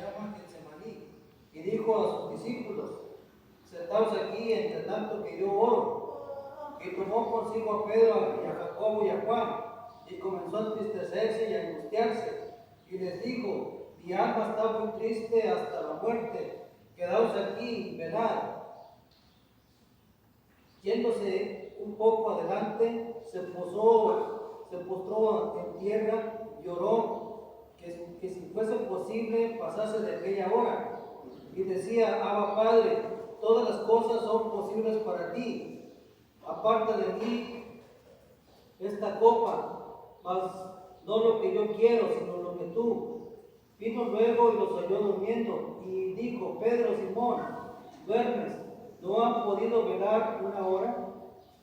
llama Getsemaní, y dijo a sus discípulos: sentaos aquí entre tanto que yo oro. Y tomó consigo a Pedro y a Jacobo y a Juan, y comenzó a entristecerse y a angustiarse, y les dijo: mi alma está muy triste hasta la muerte, quedaos aquí y velad. Yéndose un poco adelante, se postró en tierra y oró que si fuese posible pasase de aquella hora. Y decía: Abba Padre, todas las cosas son posibles para ti. Aparta de mí esta copa, mas no lo que yo quiero, sino lo que tú. Vino luego y los halló durmiendo, y dijo: Pedro, Simón, ¿duermes? ¿No han podido velar una hora?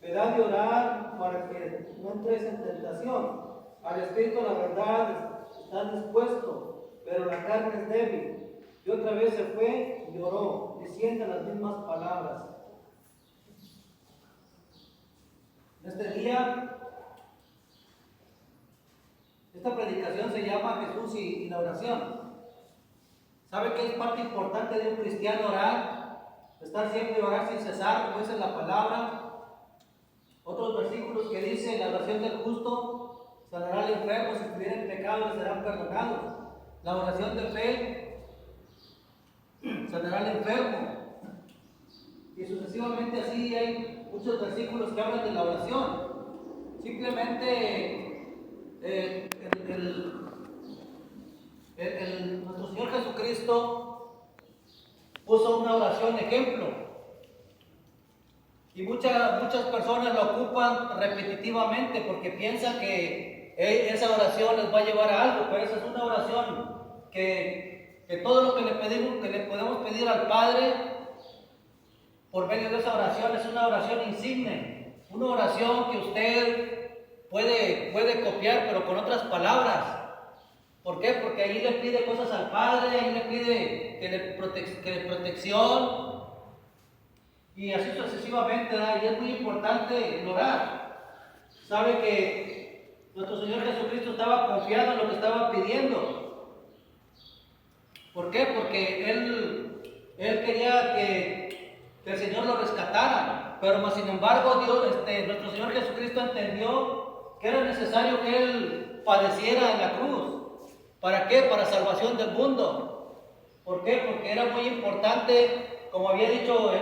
Velad y orad para que no entréis en tentación. Al espíritu la verdad está dispuesto, pero la carne es débil. Y otra vez se fue y oró, diciendo las mismas palabras. Este día, esta predicación se llama Jesús y la oración. ¿Sabe qué es parte importante de un cristiano orar? Estar siempre orar sin cesar, como dice la palabra. Otros versículos que dice: la oración del justo sanará al enfermo, si estuviera en pecado le serán perdonados. La oración de fe sanará al enfermo. Y sucesivamente así hay muchos versículos que hablan de la oración. Simplemente nuestro Señor Jesucristo puso una oración ejemplo. Y muchas personas la ocupan repetitivamente porque piensan que esa oración les va a llevar a algo, pero esa es una oración que todo lo que le podemos pedir al Padre por medio de esa oración es una oración insigne, una oración que usted puede copiar, pero con otras palabras. ¿Por qué? Porque ahí le pide cosas al Padre, ahí le pide que le protección, y así sucesivamente, ¿verdad? Y es muy importante el orar. Sabe que nuestro Señor Jesucristo estaba confiado en lo que estaba pidiendo. ¿Por qué? Porque Él quería que el Señor lo rescatara, pero más sin embargo nuestro Señor Jesucristo entendió que era necesario que Él padeciera en la cruz. ¿Para qué? Para salvación del mundo. ¿Por qué? Porque era muy importante, como había dicho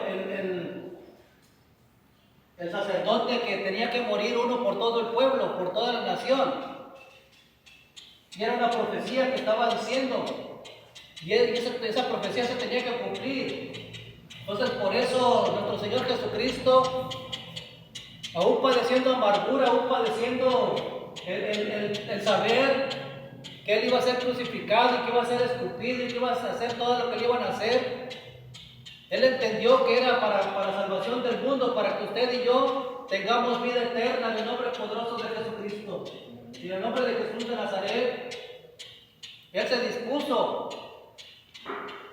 el sacerdote, que tenía que morir uno por todo el pueblo, por toda la nación. Y era una profecía que estaba diciendo, y esa profecía se tenía que cumplir. Entonces, por eso nuestro Señor Jesucristo, aún padeciendo amargura, aún padeciendo el saber que Él iba a ser crucificado y que iba a ser escupido y que iba a hacer todo lo que le iban a hacer, Él entendió que era para salvación del mundo, para que usted y yo tengamos vida eterna en el nombre poderoso de Jesucristo. Y en el nombre de Jesús de Nazaret, Él se dispuso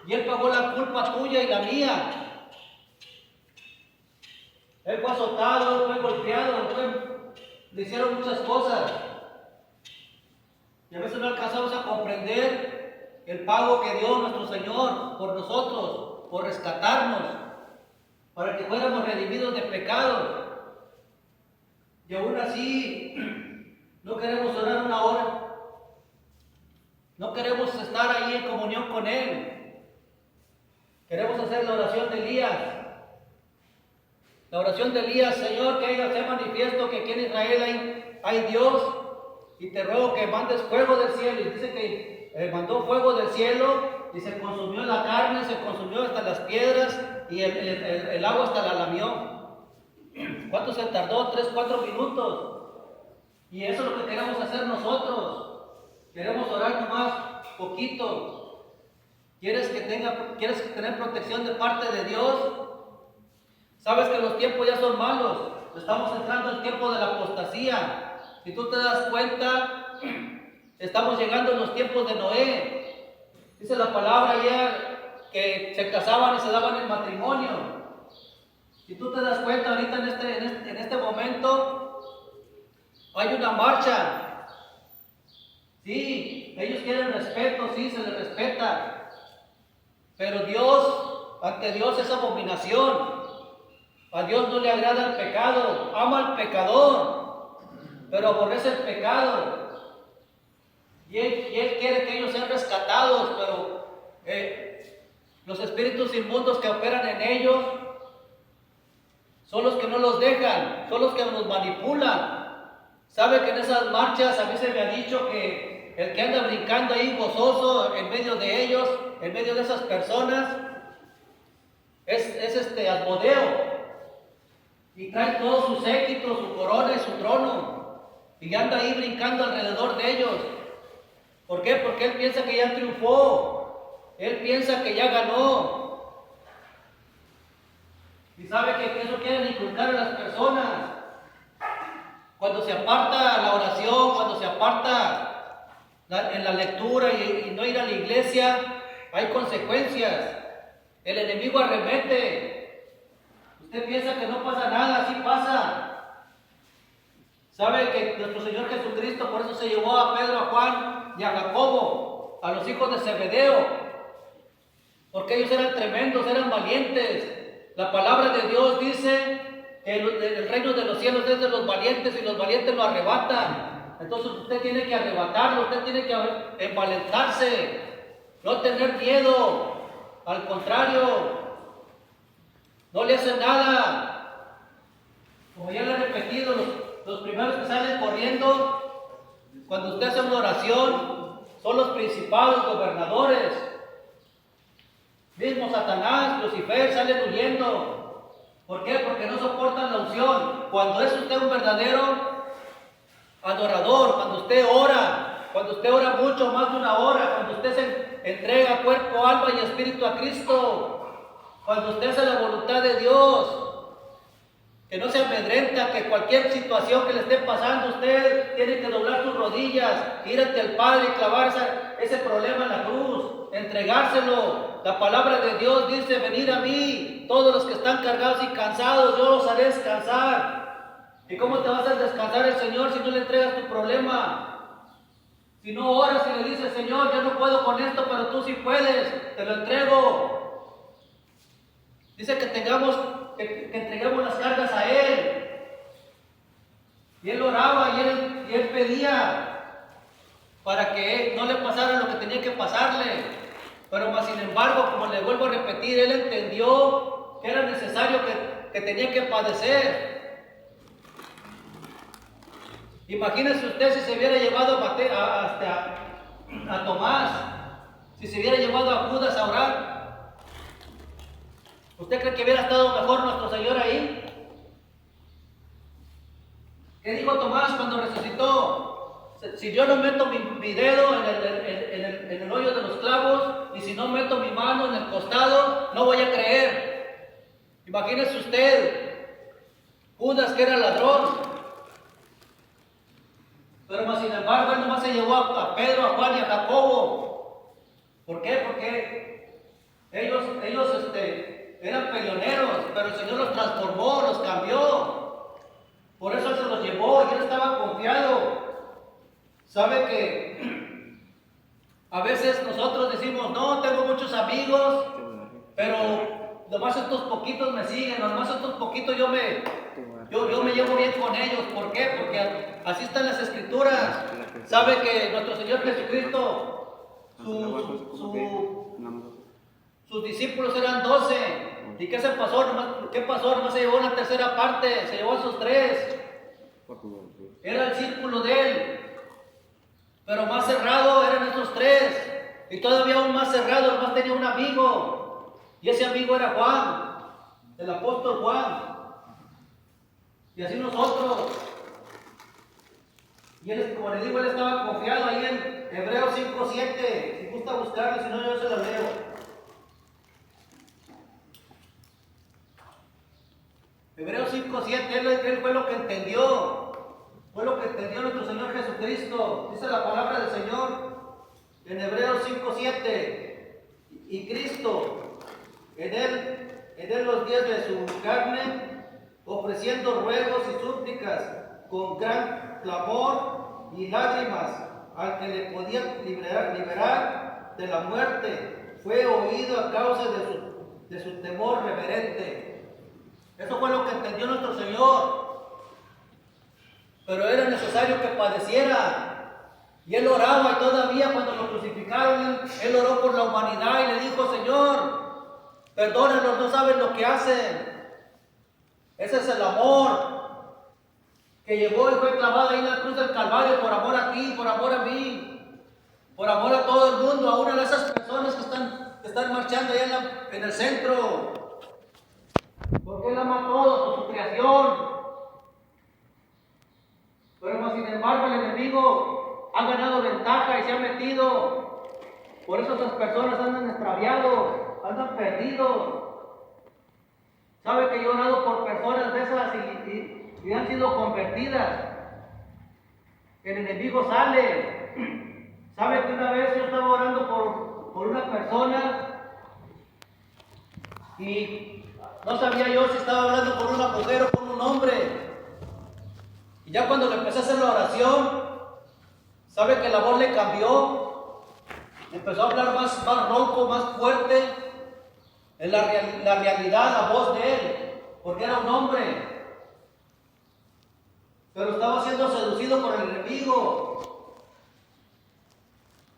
y Él pagó la culpa tuya y la mía. Él fue azotado, Él fue golpeado, le hicieron muchas cosas. Y a veces no alcanzamos a comprender el pago que dio nuestro Señor por nosotros, por rescatarnos, para que fuéramos redimidos de pecado. Y aún así, no queremos orar una hora. No queremos estar ahí en comunión con Él. Queremos hacer la oración de Elías. La oración de Elías: Señor, que sea manifiesto que aquí en Israel hay Dios, y te ruego que mandes fuego del cielo. Y dice que mandó fuego del cielo y se consumió la carne, se consumió hasta las piedras y el agua hasta la lamió. ¿Cuánto se tardó? 3-4 minutos. Y eso es lo que queremos hacer nosotros. Queremos orar nomás poquito. ¿Quieres tener protección de parte de Dios? Sabes que los tiempos ya son malos. Estamos entrando al tiempo de la apostasía. Si tú te das cuenta, estamos llegando en los tiempos de Noé. Dice la palabra ya que se casaban y se daban el matrimonio. Si tú te das cuenta ahorita en este momento, hay una marcha. Sí, ellos quieren respeto, sí, se les respeta. Pero Dios, ante Dios es abominación. A Dios no le agrada el pecado, ama al pecador, pero aborrece el pecado. Y él quiere que ellos sean rescatados, pero los espíritus inmundos que operan en ellos son los que no los dejan, son los que los manipulan. ¿Sabe que en esas marchas a mí se me ha dicho que el que anda brincando ahí gozoso en medio de ellos, en medio de esas personas, es Asmodeo? Y trae todo su séquito, su corona y su trono, y anda ahí brincando alrededor de ellos. ¿Por qué? Porque él piensa que ya triunfó, él piensa que ya ganó. Y sabe que eso quieren inculcar a las personas. Cuando se aparta la oración, cuando se aparta en la lectura y no ir a la iglesia, hay consecuencias. El enemigo arremete. Usted piensa que no pasa nada, así pasa. Sabe que nuestro Señor Jesucristo por eso se llevó a Pedro, a Juan y a Jacobo, a los hijos de Zebedeo, porque ellos eran tremendos, eran valientes. La palabra de Dios dice que el reino de los cielos es de los valientes y los valientes lo arrebatan. Entonces usted tiene que arrebatarlo, usted tiene que envalentarse, no tener miedo, al contrario. No le hacen nada. Como ya le he repetido, los primeros que salen corriendo cuando usted hace una oración son los principados, gobernadores. Mismo Satanás, Lucifer salen huyendo. ¿Por qué? Porque no soportan la unción. Cuando es usted un verdadero adorador, cuando usted ora mucho, más de una hora, cuando usted se entrega cuerpo, alma y espíritu a Cristo, cuando usted hace la voluntad de Dios, que no se amedrenta, que cualquier situación que le esté pasando, usted tiene que doblar sus rodillas, ir ante el Padre y clavar ese problema en la cruz, entregárselo. La palabra de Dios dice: venid a mí, todos los que están cargados y cansados, yo los haré descansar. ¿Y cómo te vas a descansar el Señor si no le entregas tu problema? Si no oras y le dices: Señor, yo no puedo con esto, pero tú sí puedes, te lo entrego. Dice que entreguemos las cargas a Él. Y Él oraba y él pedía para que no le pasara lo que tenía que pasarle. Pero más sin embargo, como le vuelvo a repetir, Él entendió que era necesario que tenía que padecer. Imagínese usted si se hubiera llevado a Tomás, si se hubiera llevado a Judas a orar. ¿Usted cree que hubiera estado mejor nuestro Señor ahí? ¿Qué dijo Tomás cuando resucitó? Si yo no meto mi dedo en el hoyo de los clavos, y si no meto mi mano en el costado, no voy a creer. Imagínese usted, Judas, que era ladrón, pero más sin embargo él nomás se llevó a Pedro, a Juan y a Jacobo. ¿Por qué? Porque ellos eran peleoneros, pero el Señor los transformó, los cambió. Por eso Él se los llevó y Él estaba confiado. ¿Sabe que a veces nosotros decimos: no, tengo muchos amigos, pero nomás estos poquitos me siguen, nomás estos poquitos yo me llevo bien con ellos? ¿Por qué? Porque así están las Escrituras. ¿Sabe que nuestro Señor Jesucristo, sus discípulos eran 12? ¿Y qué se pasó? ¿Qué pasó? Nomás se llevó una tercera parte, se llevó a esos 3. Era el círculo de Él. Pero más cerrado eran esos 3. Y todavía aún más cerrado, nomás tenía un amigo. Y ese amigo era Juan, el apóstol Juan. Y así nosotros. Y él, como le digo, él estaba confiado ahí en Hebreos 5:7. Si gusta buscarlo, si no, yo se lo leo. Hebreos 5:7, él fue lo que entendió. Fue lo que entendió nuestro Señor Jesucristo. Dice la palabra del Señor en Hebreos 5:7. Y Cristo, en él los días de su carne, ofreciendo ruegos y súplicas con gran clamor y lágrimas al que le podía liberar de la muerte, fue oído a causa de su temor reverente. Eso fue lo que entendió nuestro Señor. Pero era necesario que padeciera. Y Él oraba, y todavía cuando lo crucificaron, Él oró por la humanidad y le dijo: Señor, perdónalos, no saben lo que hacen. Ese es el amor que llevó y fue clavado ahí en la cruz del Calvario por amor a ti, por amor a mí, por amor a todo el mundo, a una de esas personas que están marchando allá en el centro. Porque Él ama a todos, por su creación. Pero sin embargo el enemigo ha ganado ventaja y se ha metido. Por eso esas personas andan extraviados, andan perdidos. Sabe que yo he orado por personas de esas y han sido convertidas. El enemigo sale. Sabe que una vez yo estaba orando por una persona y no sabía yo si estaba hablando con una mujer o con un hombre. Y ya cuando le empecé a hacer la oración, sabe que la voz le cambió. Empezó a hablar más ronco, más fuerte. En la realidad, la voz de él, porque era un hombre. Pero estaba siendo seducido por el enemigo.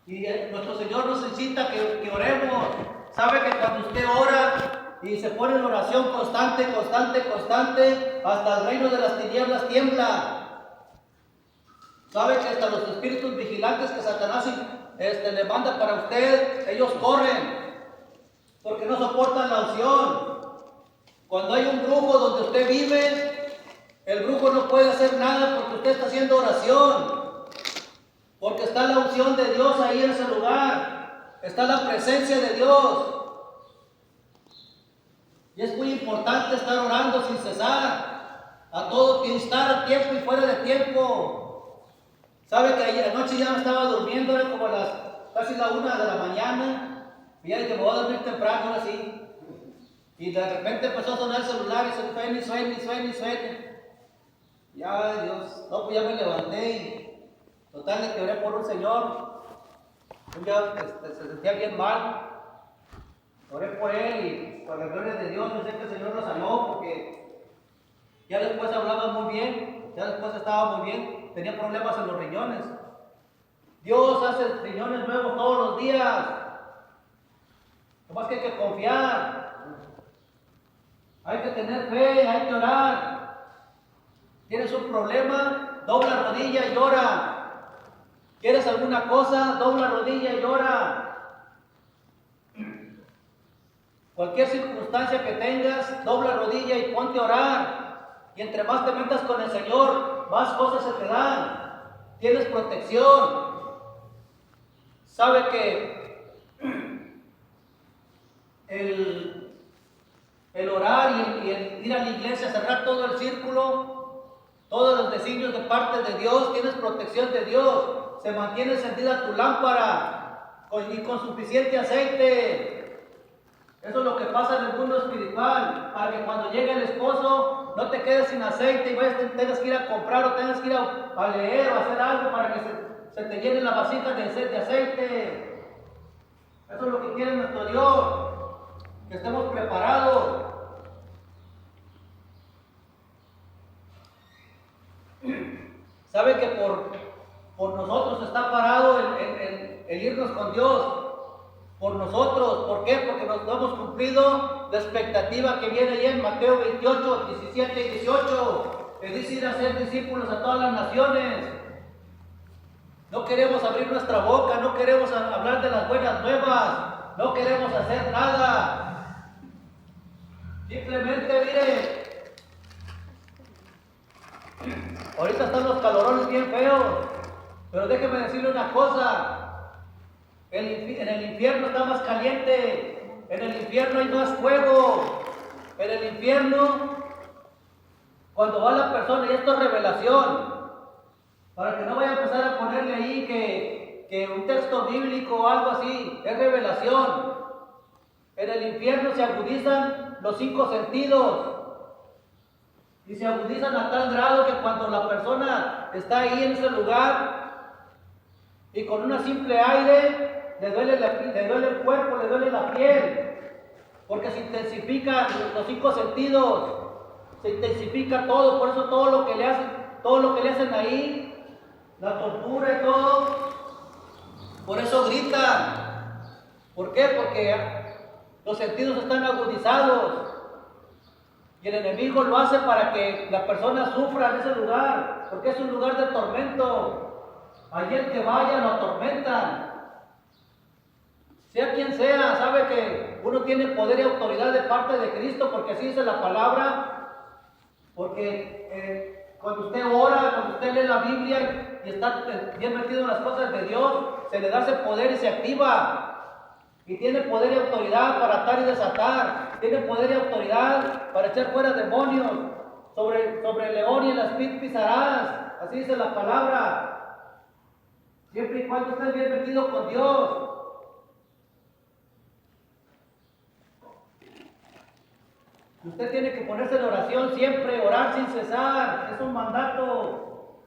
Y nuestro Señor nos incita que oremos. Sabe que cuando usted ora y se pone en oración constante, hasta el reino de las tinieblas tiembla. Sabe que hasta los espíritus vigilantes que Satanás le manda para usted, ellos corren, porque no soportan la unción. Cuando hay un brujo donde usted vive, el brujo no puede hacer nada porque usted está haciendo oración, porque está la unción de Dios ahí en ese lugar, está la presencia de Dios. Y es muy importante estar orando sin cesar, a todo instar a tiempo y fuera de tiempo. Sabe que ayer anoche ya me estaba durmiendo, era como casi la 1 de la mañana, y ya dije: me voy a dormir temprano, ahora sí. Y de repente empezó a sonar el celular y suena. Ya, Dios, no, pues ya me levanté y total de que oré por un señor. Un día se sentía bien mal. Oré por él y por la gloria de Dios, yo sé que el Señor lo sanó, porque ya después hablaba muy bien, ya después estaba muy bien, tenía problemas en los riñones. Dios hace riñones nuevos todos los días. Nomás que hay que confiar. Hay que tener fe, hay que orar. ¿Tienes un problema? Dobla rodilla y ora. ¿Quieres alguna cosa? Dobla rodilla y ora. Cualquier circunstancia que tengas, dobla rodilla y ponte a orar. Y entre más te metas con el Señor, más cosas se te dan. Tienes protección. Sabe que el orar y el ir a la iglesia, cerrar todo el círculo, todos los designios de parte de Dios, tienes protección de Dios, se mantiene encendida tu lámpara y con suficiente aceite. Eso es lo que pasa en el mundo espiritual, para que cuando llegue el esposo no te quedes sin aceite y tengas que ir a comprar o tengas que ir a leer o a hacer algo para que se te llene la vasija de aceite. Eso es lo que quiere nuestro Dios, que estemos preparados. Sabe que por nosotros está parado el irnos con Dios. Por nosotros. ¿Por qué? Porque nos hemos cumplido la expectativa que viene ahí en Mateo 28, 17 y 18. Es decir, hacer discípulos a todas las naciones. No queremos abrir nuestra boca, no queremos hablar de las buenas nuevas, no queremos hacer nada. Simplemente, mire, ahorita están los calorones bien feos, pero déjeme decirle una cosa. En el infierno está más caliente, en el infierno hay más fuego, en el infierno, cuando va la persona, y esto es revelación, para que no vaya a empezar a ponerle ahí que un texto bíblico o algo así, es revelación. En el infierno se agudizan los 5 sentidos, y se agudizan a tal grado que cuando la persona está ahí en ese lugar, y con una simple aire, le duele el cuerpo, le duele la piel, porque se intensifican los 5 sentidos, se intensifica todo, por eso todo lo que le hacen ahí, la tortura y todo, por eso gritan. ¿Por qué? Porque los sentidos están agudizados. Y el enemigo lo hace para que la persona sufra en ese lugar, porque es un lugar de tormento. Allí el que vaya lo atormentan. Sea quien sea, sabe que uno tiene poder y autoridad de parte de Cristo, porque así dice la palabra. Porque cuando usted ora, cuando usted lee la Biblia y está bien metido en las cosas de Dios, se le da ese poder y se activa. Y tiene poder y autoridad para atar y desatar. Tiene poder y autoridad para echar fuera demonios. Sobre el león y el áspid pisarás. Así dice la palabra. Siempre y cuando estés bien metido con Dios. Usted tiene que ponerse en oración siempre, orar sin cesar. Es un mandato.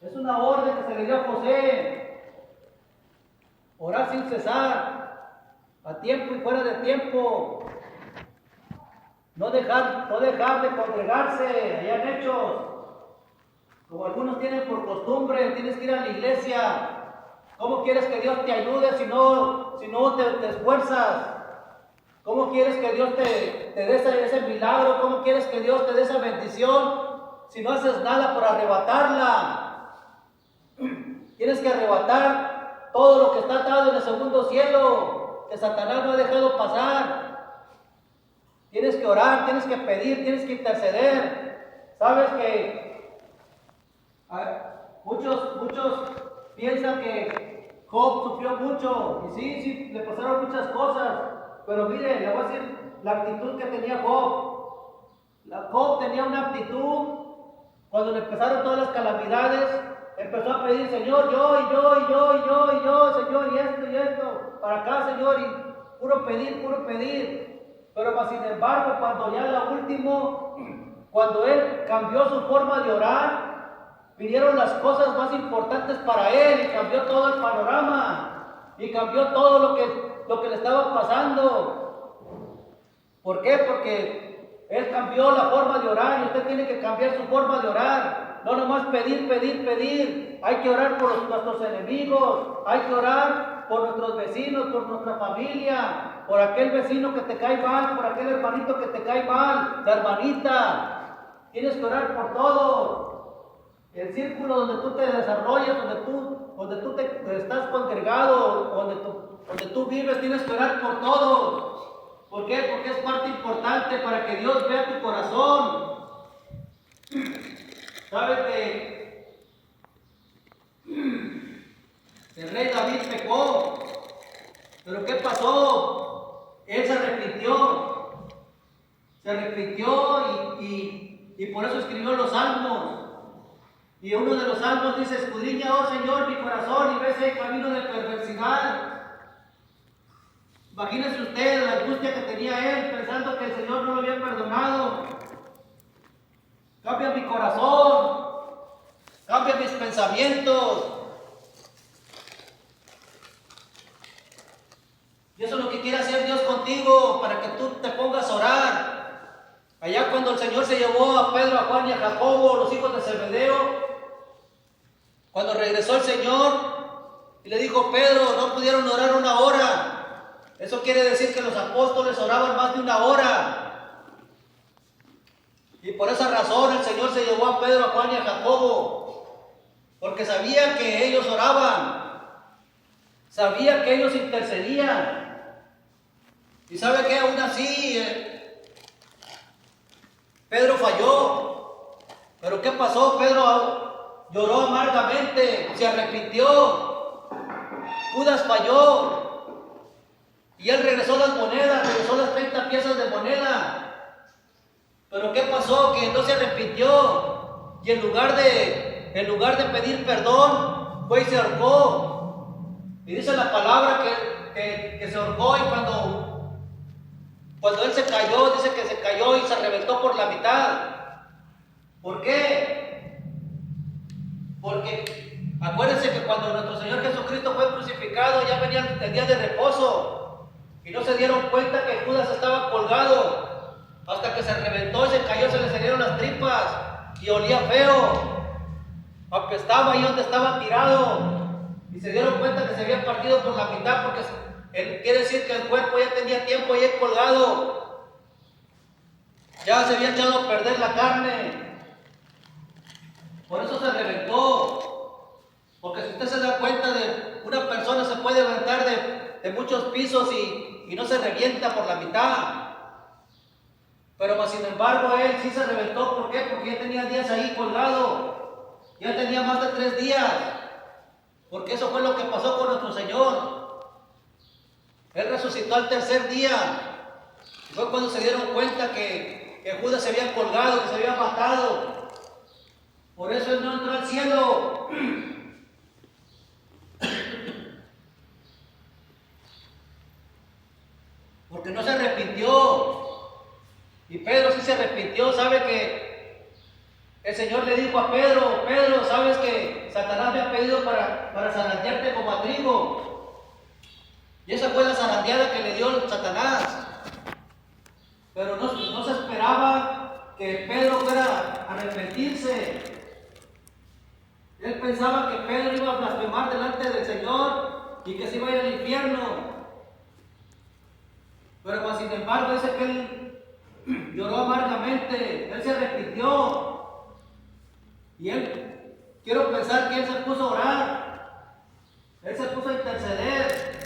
Es una orden que se le dio a José. Orar sin cesar. A tiempo y fuera de tiempo. No dejar de congregarse. Allá en Hechos, como algunos tienen por costumbre, tienes que ir a la iglesia. ¿Cómo quieres que Dios te ayude si no te esfuerzas? ¿Cómo quieres que Dios te dé ese milagro? ¿Cómo quieres que Dios te dé esa bendición si no haces nada por arrebatarla? Tienes que arrebatar todo lo que está atado en el segundo cielo, que Satanás no ha dejado pasar. Tienes que orar, tienes que pedir, tienes que interceder. Sabes que muchos piensan que Job sufrió mucho, y sí, le pasaron muchas cosas, pero mire, le voy a decir la actitud que tenía Job. Job tenía una actitud, cuando le empezaron todas las calamidades, empezó a pedir, Señor, yo, Señor, y esto, para acá, Señor, y puro pedir. Pero más sin embargo, cuando ya la último, cuando él cambió su forma de orar, vinieron las cosas más importantes para él, y cambió todo el panorama, y cambió todo lo que le estaba pasando. ¿Por qué? Porque él cambió la forma de orar, y usted tiene que cambiar su forma de orar. No nomás pedir. Hay que orar por nuestros enemigos. Hay que orar por nuestros vecinos, por nuestra familia, por aquel vecino que te cae mal, por aquel hermanito que te cae mal, la hermanita. Tienes que orar por todos. El círculo donde tú te desarrollas, donde tú te estás congregado, donde tú vives, tienes que orar por todos. ¿Por qué? Porque es parte importante para que Dios vea tu corazón. ¿Sabes que el rey David pecó? ¿Pero qué pasó? Él se arrepintió y por eso escribió los salmos. Y uno de los salmos dice, escudriña, oh Señor, mi corazón, y ve ese camino de perversidad. Imagínese usted la angustia que tenía él, pensando que el Señor no lo había perdonado. Cambia mi corazón, cambia mis pensamientos. Y eso es lo que quiere hacer Dios contigo, para que tú te pongas a orar. Allá cuando el Señor se llevó a Pedro, a Juan y a Jacobo, los hijos de Zebedeo, cuando regresó el Señor y le dijo, Pedro, no pudieron orar 1 hora. Eso quiere decir que los apóstoles oraban más de 1 hora. Y por esa razón el Señor se llevó a Pedro, a Juan y a Jacobo, porque sabía que ellos oraban, sabía que ellos intercedían. Y sabe que aún así Pedro falló. Pero ¿qué pasó? Pedro lloró amargamente, se arrepintió. Judas falló. Y él regresó las monedas, regresó las 30 piezas de moneda. Pero ¿qué pasó? Que no se arrepintió. Y en lugar de pedir perdón, fue y se ahorcó. Y dice la palabra que se ahorcó, y cuando él se cayó, dice que se cayó y se reventó por la mitad. ¿Por qué? Porque Acuérdense que cuando nuestro Señor Jesucristo fue crucificado, ya venía el día de reposo. Y no se dieron cuenta que Judas estaba colgado. Hasta que se reventó y se cayó, se le salieron las tripas. Y olía feo. Apestaba ahí donde estaba tirado. Y se dieron cuenta que se había partido por la mitad, porque quiere decir que el cuerpo ya tenía tiempo ahí colgado. Ya se había echado a perder la carne. Por eso se reventó. Porque si usted se da cuenta, de una persona se puede levantar de muchos pisos y no se revienta por la mitad. Pero sin embargo él sí se reventó. ¿Por qué? Porque ya tenía días ahí colgado. Ya tenía más de 3 días. Porque eso fue lo que pasó con nuestro Señor. Él resucitó al 3er día. Fue cuando se dieron cuenta que Judas se había colgado, que se había matado. Por eso él no entró al cielo. Porque no se arrepintió. Y Pedro sí se arrepintió. Sabe que el Señor le dijo a Pedro: Pedro, sabes que Satanás me ha pedido para zarandearte como a trigo. Y esa fue la zarandeada que le dio Satanás. Pero no se esperaba que Pedro fuera a arrepentirse. Él pensaba que Pedro iba a blasfemar delante del Señor y que se iba a ir al infierno. Pero pues, sin embargo, dice que él lloró amargamente, él se arrepintió. Y él, quiero pensar que él se puso a orar, él se puso a interceder.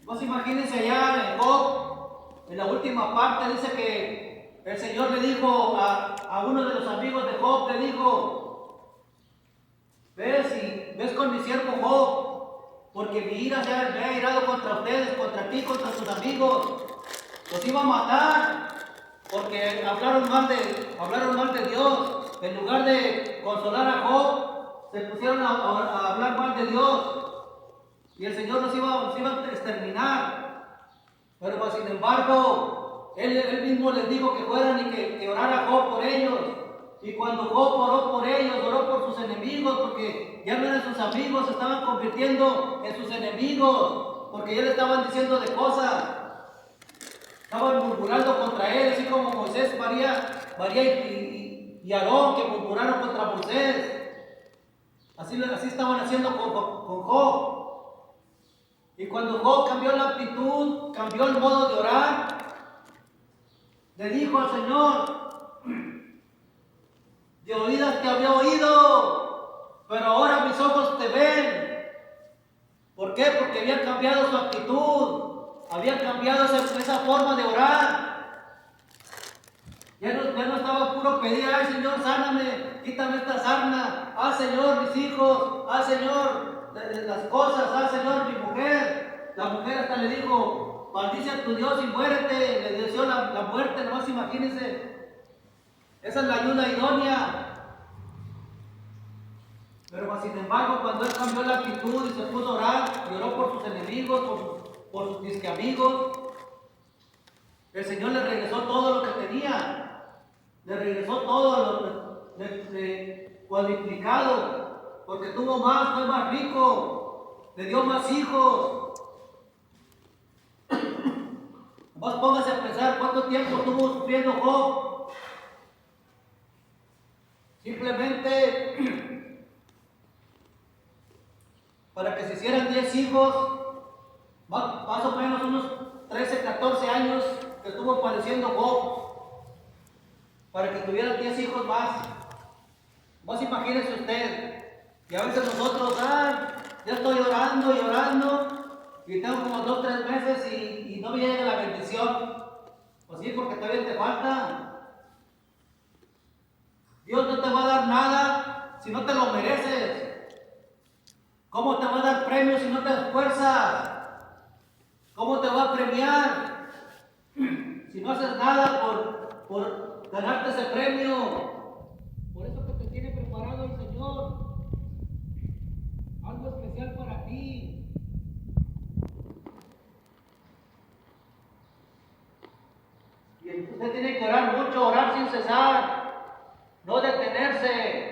Pues imagínense allá en Job, en la última parte, dice que el Señor le dijo a uno de los amigos de Job, le dijo: ves con mi siervo Job, porque mi ira me ha irado contra ustedes, contra ti, contra tus amigos. Los iba a matar, porque hablaron mal de Dios. En lugar de consolar a Job, se pusieron a hablar mal de Dios. Y el Señor los iba a exterminar. Pero pues, sin embargo, él mismo les dijo que fueran y que orara Job por ellos. Y cuando Job oró por ellos, oró por sus enemigos, porque ya no eran sus amigos, se estaban convirtiendo en sus enemigos, porque ya le estaban diciendo de cosas, estaban murmurando contra él, así como Moisés, María y Aarón, que murmuraron contra Moisés. Así estaban haciendo con Job. Y cuando Job cambió la actitud, cambió el modo de orar, le dijo al Señor: de oídas te había oído, pero ahora mis ojos te ven. ¿Por qué? Porque había cambiado su actitud, había cambiado esa forma de orar. Ya no estaba puro pedir: ay Señor, sáname, quítame esta sarna, Señor, mis hijos, Señor, las cosas, Señor, mi mujer. La mujer hasta le dijo: maldice a tu Dios y muérete. Le deseó la muerte, nomás imagínense. Esa es la ayuda idónea. Pero sin embargo, cuando él cambió la actitud y se puso a orar, y oró por sus enemigos, por sus disque amigos, el Señor le regresó todo lo que tenía. Le regresó todo cuadriplicado, porque tuvo más, fue más rico, le dio más hijos. Vos póngase a pensar cuánto tiempo estuvo sufriendo Job. Simplemente para que se hicieran 10 hijos, más o menos unos 13, 14 años que estuvo padeciendo Job, para que tuvieran 10 hijos más. Vos imagínense usted, y a veces nosotros, ya estoy orando y orando, y tengo como 2 o 3 meses y no me llega la bendición. Pues sí, porque todavía te falta. Dios no te va a dar nada si no te lo mereces. ¿Cómo te va a dar premios si no te esfuerzas? ¿Cómo te va a premiar si no haces nada por ganarte ese premio? Por eso que te tiene preparado el Señor algo especial para ti. Y usted tiene que orar mucho, orar sin cesar, no detenerse.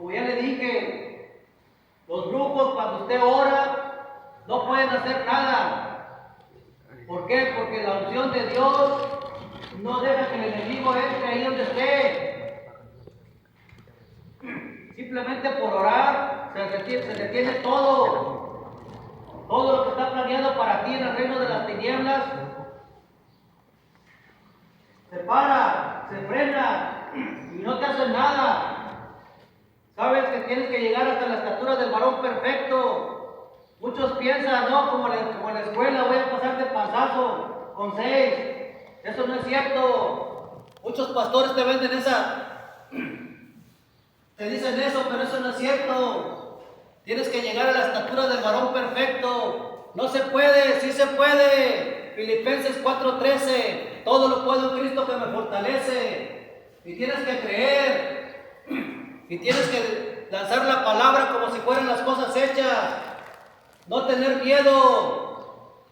como ya le dije, los brujos cuando usted ora no pueden hacer nada. ¿Por qué? Porque la unción de Dios no deja que el enemigo entre ahí donde esté. Simplemente por orar se detiene todo. Todo lo que está planeado para ti en el reino de las tinieblas se para, se frena y no te hace nada. Sabes que tienes que llegar hasta la estatura del varón perfecto. Muchos piensan, no, como en la escuela voy a pasar de panzazo con 6. Eso no es cierto. Muchos pastores te venden te dicen eso, pero eso no es cierto. Tienes que llegar a la estatura del varón perfecto. No se puede, sí se puede. Filipenses 4:13. Todo lo puedo en Cristo que me fortalece. Y tienes que creer. Y tienes que lanzar la palabra como si fueran las cosas hechas. No tener miedo.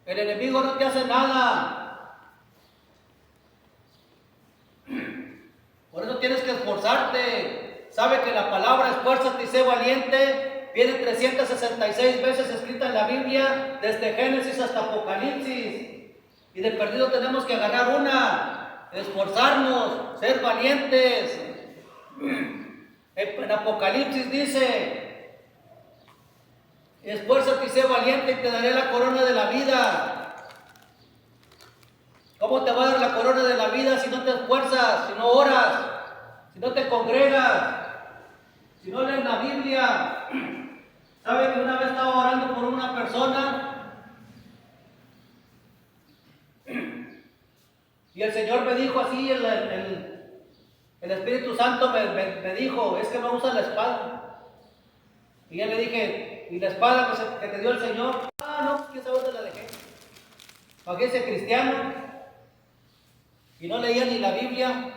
El enemigo no te hace nada. Por eso tienes que esforzarte. Sabe que la palabra esfuérzate y sé valiente viene 366 veces escrita en la Biblia, desde Génesis hasta Apocalipsis. Y de perdido tenemos que agarrar una, esforzarnos, ser valientes. En Apocalipsis dice: esfuérzate y sé valiente y te daré la corona de la vida. ¿Cómo te va a dar la corona de la vida si no te esfuerzas, si no oras, si no te congregas, si no lees la Biblia? ¿Sabe que una vez estaba orando por una persona y el Señor me dijo así, el Espíritu Santo me dijo: es que no usas la espada? Y ya le dije: ¿y la espada que te dio el Señor? Ah, no, pues quién sabe dónde la dejé. ¿Para qué ese cristiano? Y no leía ni la Biblia.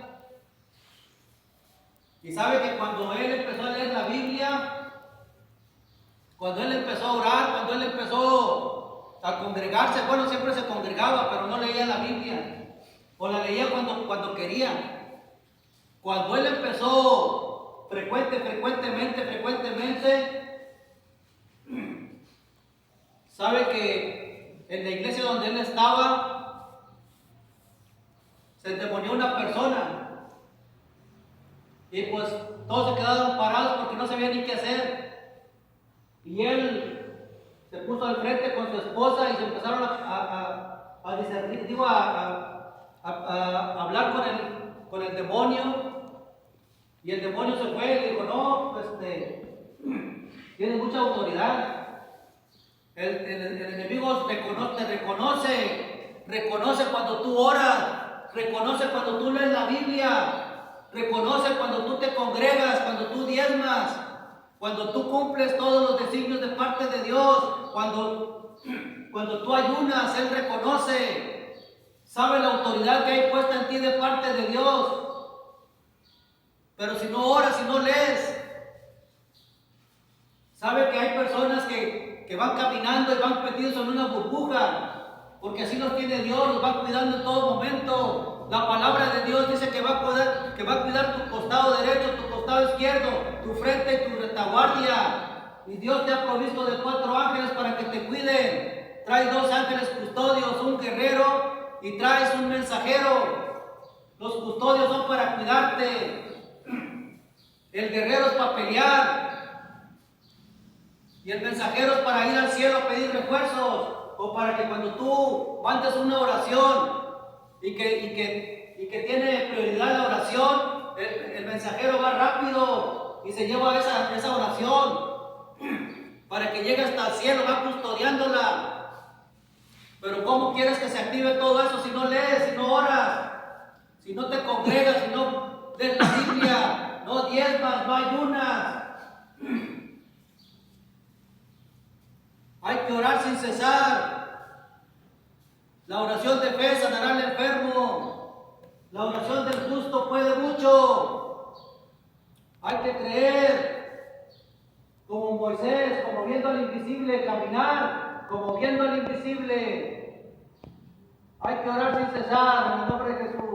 Y sabe que cuando él empezó a leer la Biblia, cuando él empezó a orar, cuando él empezó a congregarse, bueno, siempre se congregaba, pero no leía la Biblia, o la leía cuando quería. Cuando él empezó frecuentemente, sabe que en la iglesia donde él estaba, se endemonió una persona. Y pues todos se quedaron parados porque no sabían ni qué hacer. Y él se puso al frente con su esposa y se empezaron a discernir, a hablar con el demonio. Y el demonio se fue y dijo: no, tienes mucha autoridad. El enemigo te reconoce cuando tú oras, reconoce cuando tú lees la Biblia. Reconoce cuando tú te congregas, cuando tú diezmas, cuando tú cumples todos los designios de parte de Dios, cuando tú ayunas. Él reconoce, sabe la autoridad que hay puesta en ti de parte de Dios. Pero si no oras, si no lees, sabe que hay personas que van caminando y van metidos en una burbuja, porque así los tiene Dios, los va cuidando en todo momento. La palabra de Dios dice que va a cuidar tu costado derecho, tu costado izquierdo, tu frente y tu retaguardia. Y Dios te ha provisto de 4 ángeles para que te cuiden. Traes 2 ángeles custodios, un guerrero y traes un mensajero. Los custodios son para cuidarte. El guerrero es para pelear. Y el mensajero es para ir al cielo a pedir refuerzos. O para que cuando tú mandes una oración y que tiene prioridad la oración, el mensajero va rápido y se lleva esa oración para que llegue hasta el cielo, va custodiándola. Pero ¿cómo quieres que se active todo eso si no lees, si no oras, si no te congregas, si no lees la Biblia, no diezmas, no ayunas? Hay que orar sin cesar. La oración de fe sanará al enfermo. La oración del justo puede mucho. Hay que creer, como Moisés, como viendo al invisible, caminar, como viendo al invisible. Hay que orar sin cesar, en el nombre de Jesús.